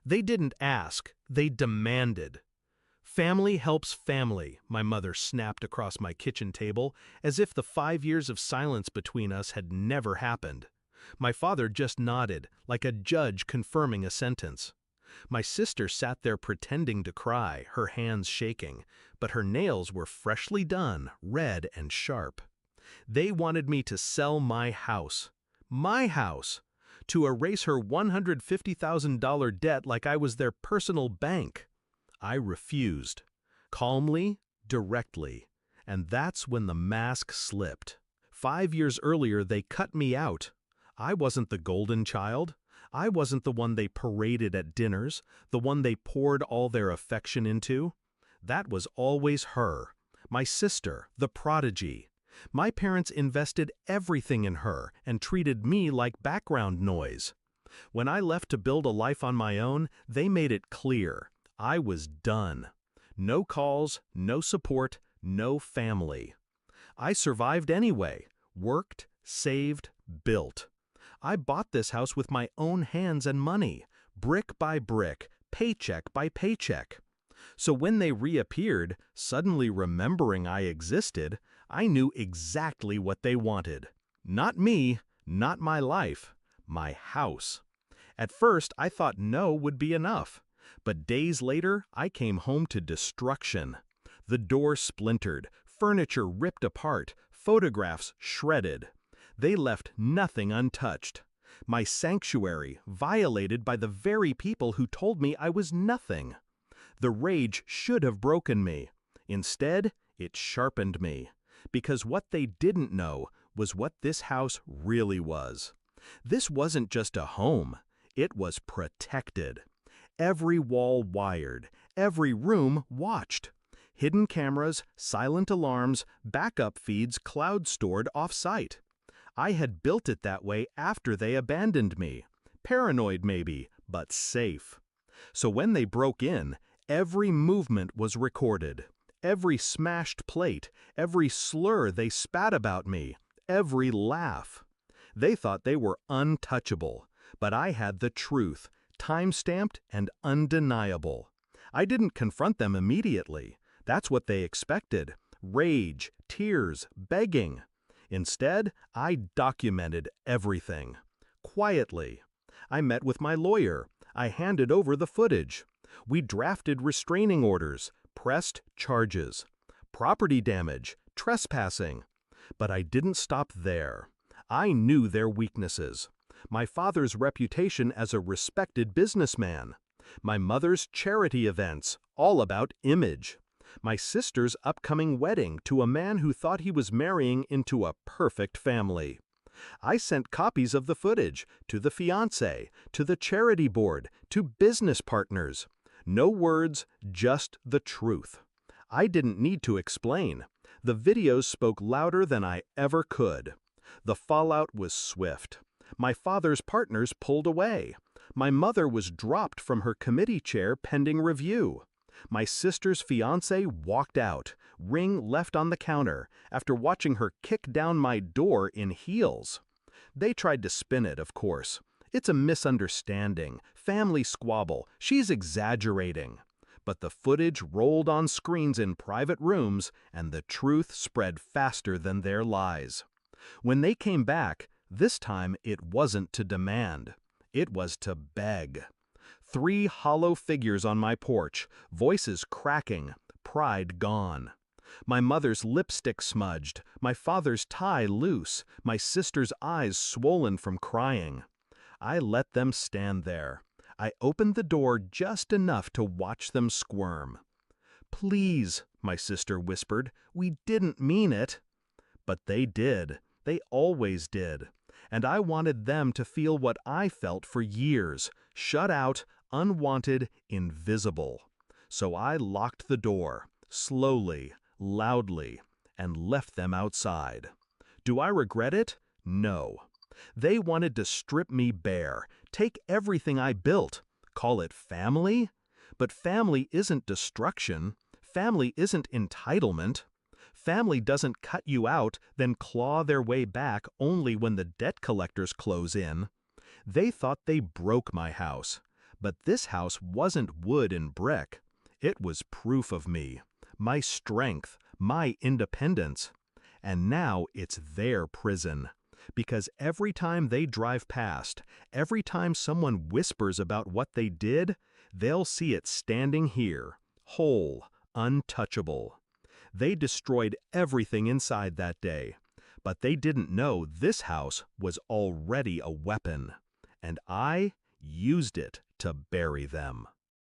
They didn't ask, they demanded. Family helps family, my mother snapped across my kitchen table, as if the 5 years of silence between us had never happened. My father just nodded, like a judge confirming a sentence. My sister sat there pretending to cry, her hands shaking, but her nails were freshly done, red and sharp. They wanted me to sell my house. My house! To erase her $150,000 debt like I was their personal bank. I refused. Calmly, directly. And that's when the mask slipped. 5 years earlier, they cut me out. I wasn't the golden child. I wasn't the one they paraded at dinners, the one they poured all their affection into. That was always her, my sister, the prodigy. My parents invested everything in her and treated me like background noise. When I left to build a life on my own, they made it clear. I was done. No calls, no support, no family. I survived anyway, worked, saved, built. I bought this house with my own hands and money, brick by brick, paycheck by paycheck. So when they reappeared, suddenly remembering I existed, I knew exactly what they wanted. Not me, not my life, my house. At first, I thought no would be enough. But days later, I came home to destruction. The door splintered, furniture ripped apart, photographs shredded. They left nothing untouched. My sanctuary violated by the very people who told me I was nothing. The rage should have broken me. Instead, it sharpened me. Because what they didn't know was what this house really was. This wasn't just a home. It was protected. Every wall wired, every room watched. Hidden cameras, silent alarms, backup feeds cloud-stored off-site. I had built it that way after they abandoned me. Paranoid maybe, but safe. So when they broke in, every movement was recorded. Every smashed plate, every slur they spat about me, every laugh. They thought they were untouchable, but I had the truth, time-stamped and undeniable. I didn't confront them immediately. That's what they expected. Rage, tears, begging. Instead, I documented everything. Quietly. I met with my lawyer. I handed over the footage. We drafted restraining orders, pressed charges. Property damage, trespassing. But I didn't stop there. I knew their weaknesses. My father's reputation as a respected businessman. My mother's charity events, all about image. My sister's upcoming wedding to a man who thought he was marrying into a perfect family. I sent copies of the footage to the fiancé, to the charity board, to business partners. No words, just the truth. I didn't need to explain. The videos spoke louder than I ever could. The fallout was swift. My father's partners pulled away. My mother was dropped from her committee chair pending review. My sister's fiancé walked out, ring left on the counter, after watching her kick down my door in heels. They tried to spin it, of course. It's a misunderstanding, family squabble, she's exaggerating. But the footage rolled on screens in private rooms, and the truth spread faster than their lies. When they came back, this time it wasn't to demand. It was to beg. 3 hollow figures on my porch, voices cracking, pride gone. My mother's lipstick smudged, my father's tie loose, my sister's eyes swollen from crying. I let them stand there. I opened the door just enough to watch them squirm. "Please," my sister whispered, "we didn't mean it." But they did. They always did. And I wanted them to feel what I felt for years, shut out, unwanted, invisible. So I locked the door, slowly, loudly, and left them outside. Do I regret it? No. They wanted to strip me bare, take everything I built, call it family? But family isn't destruction. Family isn't entitlement. Family doesn't cut you out, then claw their way back only when the debt collectors close in. They thought they broke my house. But this house wasn't wood and brick. It was proof of me, my strength, my independence. And now it's their prison. Because every time they drive past, every time someone whispers about what they did, they'll see it standing here, whole, untouchable. They destroyed everything inside that day, but they didn't know this house was already a weapon, and I used it to bury them.